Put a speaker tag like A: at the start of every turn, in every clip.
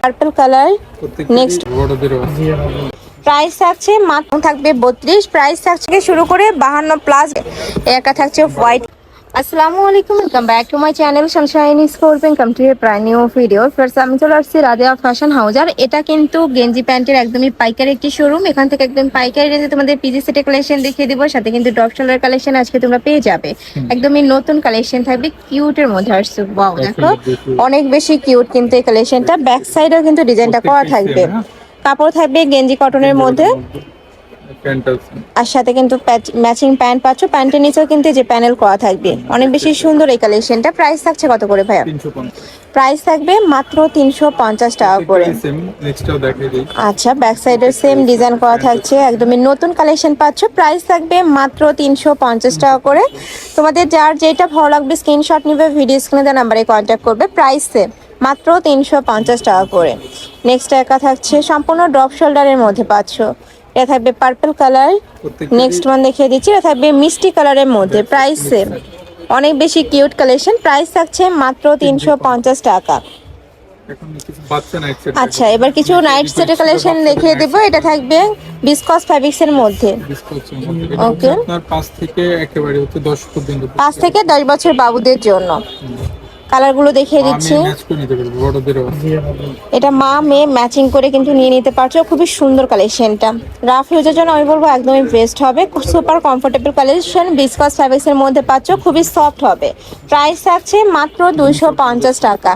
A: Purple colour. Next price থাকছে মাত্র থাকবে 32, প্রাইস থাকছে শুরু করে 52 প্লাস। একটা থাকছে হোয়াইট। আসসালামু আলাইকুম, welcome back to my channel Sunshine school welcome to A brand new video. First আমি চলে আসছি রাদিয়া ফ্যাশন হাউস। আর এটা কিন্তু গেঞ্জি প্যান্টের একদমই পাইকারি একটি শোরুম। এখান থেকে একদম পাইকারি রেঞ্জে তোমাদের পিজি সেটের কালেকশন দেখিয়ে দিব, সাথে কিন্তু ড্রপ শোল্ডার কালেকশন আজকে তোমরা পেয়ে যাবে। একদমই নতুন কালেকশন থাকবে, কিউটের মধ্যে আসছে। ওয়াও, দেখো অনেক বেশি কিউট কিন্তু এই কালেকশনটা। ব্যাক সাইডেও কিন্তু ডিজাইনটা করা থাকবে। কাপড় থাকবে গেঞ্জি কটনের মধ্যে, আর সাথে কিন্তু ম্যাচিং প্যান্ট পাচ্ছ। প্যান্টের নিচেও কিন্তু যে প্যানেল করা থাকবে। অনেক বেশি সুন্দর এই কালেকশনটা। প্রাইস থাকছে কত করে ভাইয়া? প্রাইস থাকবে মাত্র 350 টাকা করে। আচ্ছা, ব্যাক সাইডের সেম ডিজাইন করা থাকছে, একদমই নতুন কালেকশন পাচ্ছ। প্রাইস থাকবে মাত্র 350 টাকা করে। তোমাদের যার যেটা ভালো লাগবে স্ক্রিনশট নিবে, ভিডিও স্ক্রিনে দেওয়া নাম্বারে কন্ট্যাক্ট করবে। প্রাইস সেম মাত্র 350 টাকা করে। নেক্সট একা থাকছে সম্পূর্ণ ড্রপ শোল্ডারের মধ্যে পাচ্ছ। এটা থাকবে পার্পল কালার। নেক্সট ওয়ান দেখিয়ে দিচ্ছি, এটা থাকবে মিষ্টি কালারের মধ্যে। প্রাইস সেম, অনেক বেশি কিউট কালেকশন। প্রাইস থাকছে মাত্র 350 টাকা। আচ্ছা, এবার কিছু নাইট সেটের কালেকশন দেখিয়ে দেবো। এটা থাকবে বিসকস ফ্যাব্রিক্স এর মধ্যে। ওকে, 5 থেকে 10 বছর বাবুদের জন্য। কালারগুলো দেখিয়ে দিচ্ছি। এটা মা মেয়ে ম্যাচিং করে কিন্তু নিয়ে নিতে পারছো। খুবই সুন্দর কালেকশনটা। রাফ ইউজের জন্য আমি বলবো একদমই বেস্ট হবে। Super comfortable collection, viscose fabrics এর মধ্যে পাচ্ছ, খুবই সফট হবে। প্রাইস থাকছে মাত্র 250 টাকা।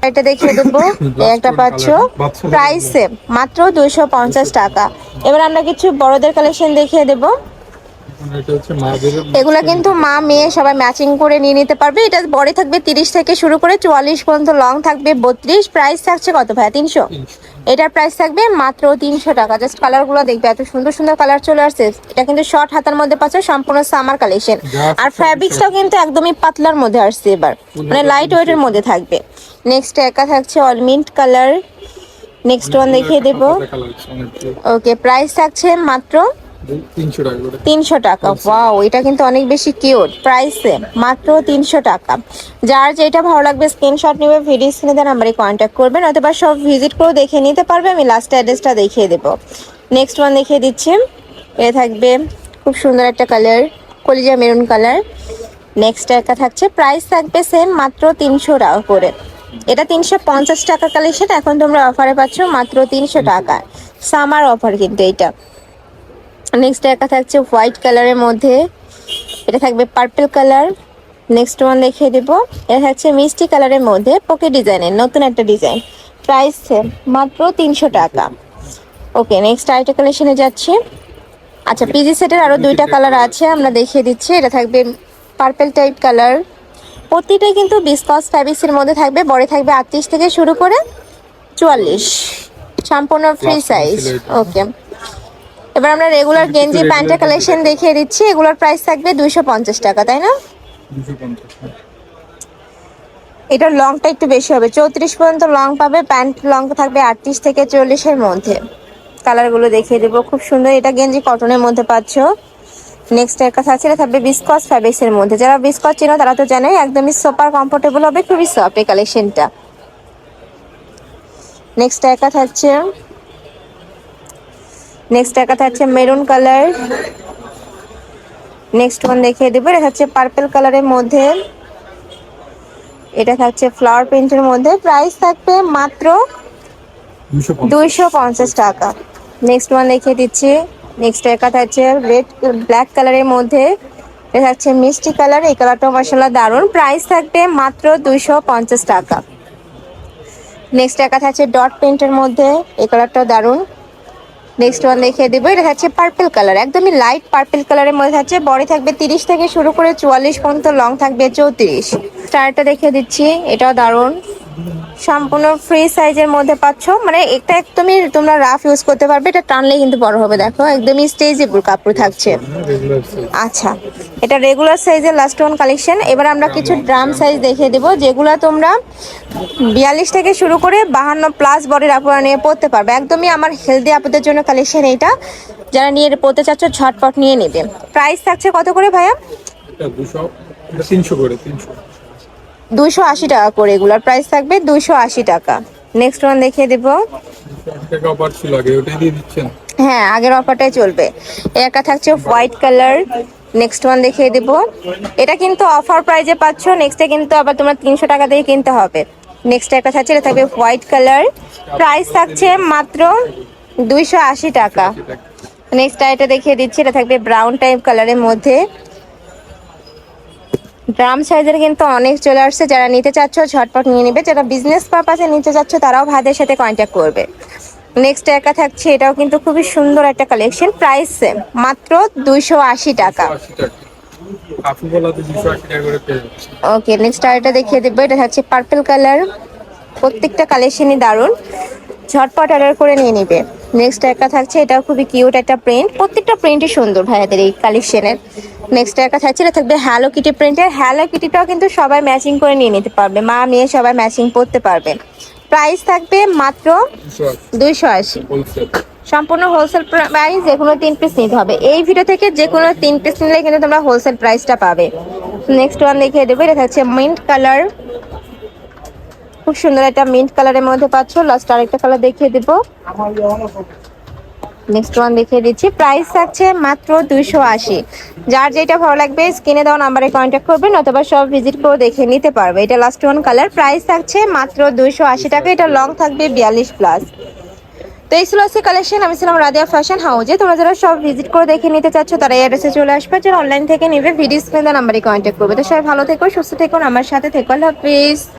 A: এটা দেখিয়ে দেবো, একটা পাচ্ছ। প্রাইস সেম মাত্র 250 টাকা। এবার আমরা কিছু বড়দের কালেকশন দেখিয়ে দেবো। এগুলা কিন্তু মা মেয়ে সবাই ম্যাচিং করে নিয়ে নিতে পারবে। এটা বড় থাকবে 30 থেকে শুরু করে 44 পর্যন্ত, লং থাকবে 32। প্রাইস থাকছে কত ভাইয়া? 300। এটার প্রাইস থাকবে মাত্র 300 টাকা। জাস্ট কালারগুলো দেখবে, এত সুন্দর সুন্দর কালার চলে আসছে। এটা কিন্তু শর্ট হাতার মধ্যে পাচ্ছে, সম্পূর্ণ সামার কালেকশন। আর ফ্যাব্রিক্সটাও কিন্তু একদমই পাতলার মধ্যে আসছে এবার, মানে লাইট ওয়েটের মধ্যে থাকবে। নেক্সট একা থাকছে all mint colour. Next one দেখিয়ে দেবো। ওকে, প্রাইস থাকছে মাত্র 300 টাকা। ওয়াও, এটা কিন্তু অনেক বেশি কিউট। প্রাইসে মাত্র 300 টাকা। যার যেটা ভালো লাগবে স্ক্রিনশট নেবে, ভিডিও স্ক্রিনে দেওয়া নাম্বারে কন্ট্যাক্ট করবেন, অথবা সব ভিজিট করে দেখে নিতে পারবে। আমি লাস্ট অ্যাড্রেসটা দেখিয়ে দেবো। নেক্সট ওয়ান দেখিয়ে দিচ্ছি। এ থাকবে খুব সুন্দর একটা কালার, কলিজা মেরুন কালার। নেক্সট একটা থাকছে, প্রাইস থাকবে সেম মাত্র 300 টাকা করে। এটা 350 টাকা কালেকশন, এখন তোমরা অফারে পাচ্ছ মাত্র 300 টাকা। সামার অফার কিন্তু এইটা। নেক্সট একা থাকছে হোয়াইট কালারের মধ্যে। এটা থাকবে পার্পল কালার। নেক্সট ওয়ান দেখিয়ে দেবো, এটা থাকছে মিষ্টি কালারের মধ্যে, পোকে ডিজাইনের নতুন একটা ডিজাইন। প্রাইস মাত্র 300 টাকা। ওকে, নেক্সট আরেকটা কালেকশনে যাচ্ছি। আচ্ছা, পিজি সেটের আরও 2টা কালার আছে, আমরা দেখিয়ে দিচ্ছি। এটা থাকবে পার্পল টাইপ কালার। প্রতিটাই কিন্তু বিসকস ফ্যাব্রিক্সের মধ্যে থাকবে। বড় থাকবে 38 থেকে শুরু করে 44, সম্পূর্ণ ফ্রি সাইজ। ওকে, এবার আমরা রেগুলার গেঞ্জি প্যান্টের কালেকশন দেখিয়ে দিচ্ছি। এগুলোর প্রাইস থাকবে 250 টাকা, তাই না? এটার লংটা একটু বেশি হবে, 34 পর্যন্ত লং পাবে। প্যান্ট লং থাকবে 38 থেকে 40-এর মধ্যে। কালারগুলো দেখিয়ে দেবো, খুব সুন্দর। এটা গেঞ্জি কটনের মধ্যে পাচ্ছ। নেক্সট একটা থাকছে, এটা থাকবে বিসকস ফ্যাব্রিক্সের মধ্যে। যারা বিসকস চেনো তারা তো জানোই, একদমই সুপার কমফোর্টেবল হবে, খুবই সফট এই কালেকশনটা। নেক্সট একটা থাকছে মেরুন কালার। নেক্সট ওয়ান দেখিয়ে দেবো, এটা হচ্ছে পার্পল কালারের মধ্যে। এটা থাকছে ফ্লাওয়ার প্রিন্টের মধ্যে। প্রাইস থাকবে মাত্র 250 টাকা। নেক্সট ওয়ান দেখিয়ে দিচ্ছি। নেক্সট একা থাকছে রেড ব্ল্যাক কালারের মধ্যে। এটা থাকছে মিষ্টি কালার। এই কালারটাও মাশাআল্লাহ দারুণ। প্রাইস থাকবে মাত্র 250 টাকা। নেক্সট একা থাকছে ডট প্রিন্টের মধ্যে। এই কালারটাও দারুণ। নেক্সট ওয়ান দেখিয়ে দেবো, এটা থাকছে পার্পল কালার, একদমই লাইট পার্পল কালারের মধ্যে থাকছে। বডি থাকবে 30 থেকে শুরু করে 44 পর্যন্ত, লং থাকবে 34। স্টারটা দেখিয়ে দিচ্ছি, এটাও দারুণ। সম্পূর্ণ ফ্রি সাইজের মধ্যে পাচ্ছ, মানে এটা একদমই তোমরা রাফ ইউজ করতে পারবে। এটা টানলে কিন্তু বড় হবে, দেখো একদমই স্ট্রেচেবল কাপড় থাকছে। আচ্ছা, এটা রেগুলার সাইজের লাস্ট ওয়ান কালেকশন। এবার আমরা কিছু ড্রাম সাইজ দেখিয়ে দেবো, যেগুলো তোমরা 42 থেকে শুরু করে 52 প্লাস বডির আপুরা নিয়ে পড়তে পারবে। একদমই আমার হেলদি আপুদের জন্য কালেকশন এইটা। যারা নিয়ে পড়তে চাচ্ছ ঝটপট নিয়ে নেবে। প্রাইস থাকছে কত করে ভাইয়া? 280 টাকা করে। এগুলোর প্রাইস থাকবে 280 টাকা। নেক্সট ওয়ান দেখিয়ে দিব।
B: 208 টাকা অফার ছিল আগে, ওটাই দিয়ে দিচ্ছেন?
A: হ্যাঁ, আগের অফারটাই চলবে। এই একটা থাকছে হোয়াইট কালার। নেক্সট ওয়ান দেখিয়ে দিব। এটা কিন্তু অফার প্রাইজে পাচ্ছ, নেক্সটে কিন্তু আবার তোমার 300 টাকা দিয়ে কিনতে হবে। নেক্সট একটা থাকছে, এটা থাকবে হোয়াইট কালার, প্রাইস থাকছে মাত্র 280 টাকা।
B: 80 টাকা।
A: নেক্সট এটা দেখিয়ে দিচ্ছি, এটা থাকবে ব্রাউন টাইপ কালারের মধ্যে। ড্রাম সাইজের কিন্তু অনেক চলে আসছে, যারা নিতে চাচ্ছ ঝটপট নিয়ে নিবে, যারা বিজনেস পারপাসে নিতে চাচ্ছ তারাও ভাইদের সাথে কন্ট্যাক্ট করবে। নেক্সট একা থাকছে, এটাও কিন্তু খুবই সুন্দর একটা কালেকশন, প্রাইস সেম মাত্র 280 টাকা।
B: 280 টাকা। কাপু বলাতে 280 টাকা করে পেয়ে যাচ্ছে।
A: ওকে, নেক্সট আরেকটা দেখিয়ে দেবো, এটা হচ্ছে পার্পল কালার। প্রত্যেকটা কালেকশনই দারুণ, ঝটপট অর্ডার করে নিয়ে নিবে। নেক্সট একটা থাকছে, এটাও খুবই কিউট একটা প্রিন্ট, প্রত্যেকটা প্রিন্টই সুন্দর ভাইয়াদের এই কালেকশনের। নেক্সট একটা থাকছে, এটা থাকবে হ্যালো কিটি প্রিন্টের। হ্যালো কিটিটাও কিন্তু সবাই ম্যাচিং করে নিয়ে নিতে পারবে, মা মেয়ে সবাই ম্যাচিং পরতে পারবে। প্রাইস থাকবে মাত্র 280।
B: হোলসেল।
A: সম্পূর্ণ হোলসেল প্রাইস, যে কোনো 3 পিস নিতে হবে। এই ভিডিও থেকে যে কোনো 3 পিস নিলে কিন্তু তোমরা হোলসেল প্রাইসটা পাবে। নেক্সট ওয়ান দেখিয়ে দেবো, এটা থাকছে মিন্ট কালার, খুব সুন্দর একটা মিন্ট কালারের মধ্যে পাচ্ছ। লাস্ট আরেকটা কালার দেখিয়ে দেবো। নেক্সট ওয়ান দেখিয়ে দিচ্ছি, প্রাইস থাকছে মাত্র 280। যার যেটা ভালো লাগবে স্ক্রিনে দেওয়া নাম্বারে কন্ট্যাক্ট করবেন, অথবা সব ভিজিট করে দেখে নিতে পারবে। এটা লাস্ট ওয়ান কালার, প্রাইস থাকছে মাত্র 280 টাকা। এটা লং থাকবে 42 প্লাস। তো এই ছিল আজকে কালেকশন। আমি ছিলাম রাদিয়া ফ্যাশন হাউজে। তোমরা যারা সব ভিজিট করে দেখে নিতে চাচ্ছ তারা এই অ্যাড্রেসে চলে আসবে, যারা অনলাইন থেকে নেবে ভিডিও স্ক্রিনে দেওয়া নাম্বারে কন্ট্যাক্ট করবে। তো সবাই ভালো থেকো, সুস্থ থেকো, আমার সাথে থেকো। আল্লাহ হাফিজ।